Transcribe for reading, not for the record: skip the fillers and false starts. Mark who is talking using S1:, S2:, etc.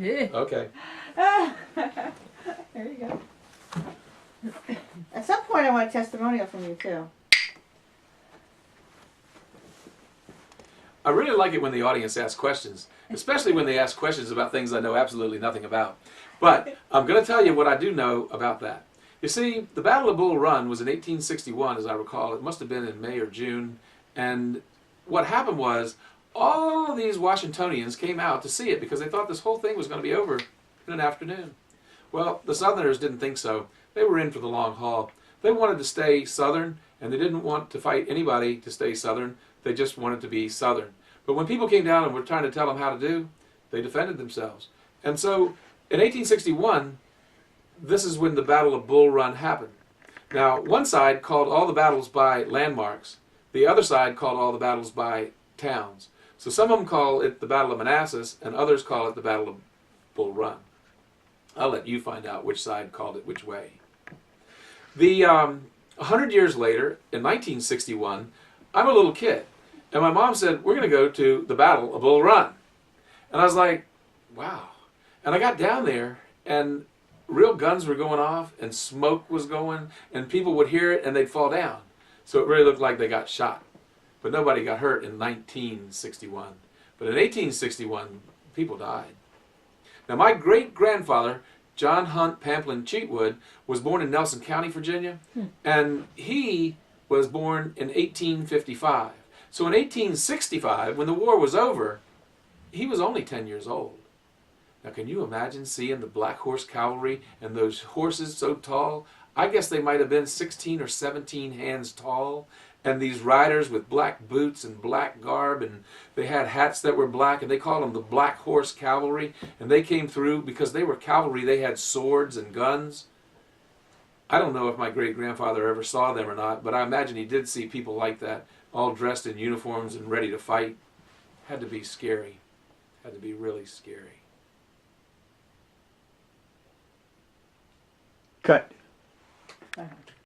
S1: Okay.
S2: There you go. At some point I want a testimonial from you too.
S1: I really like it when the audience asks questions, especially when they ask questions about things I know absolutely nothing about. But I'm going to tell you what I do know about that. You see, the Battle of Bull Run was in 1861, as I recall. It must have been in May or June. And what happened was all of these Washingtonians came out to see it because they thought this whole thing was going to be over in an afternoon. Well, the Southerners didn't think so. They were in for the long haul. They wanted to stay Southern, and they didn't want to fight anybody to stay Southern. They just wanted to be Southern. But when people came down and were trying to tell them how to do, they defended themselves. And so in 1861, this is when the Battle of Bull Run happened. Now, one side called all the battles by landmarks. The other side called all the battles by towns. So some of them call it the Battle of Manassas, and others call it the Battle of Bull Run. I'll let you find out which side called it which way. 100 years later, in 1961, I'm a little kid. And my mom said, we're going to go to the Battle of Bull Run. And I was like, wow. And I got down there, and real guns were going off, and smoke was going, and people would hear it, and they'd fall down. So it really looked like they got shot. But nobody got hurt in 1961. But in 1861, people died. Now, my great-grandfather, John Hunt Pamplin Cheatwood, was born in Nelson County, Virginia, and he was born in 1855. So in 1865, when the war was over, he was only 10 years old. Now, can you imagine seeing the Black Horse Cavalry and those horses so tall? I guess they might have been 16 or 17 hands tall, and these riders with black boots and black garb, and they had hats that were black, and they called them the Black Horse Cavalry, and they came through because they were cavalry. They had swords and guns. I don't know if my great-grandfather ever saw them or not, but I imagine he did see people like that, all dressed in uniforms and ready to fight. Had to be scary. Had to be really scary.
S3: Cut.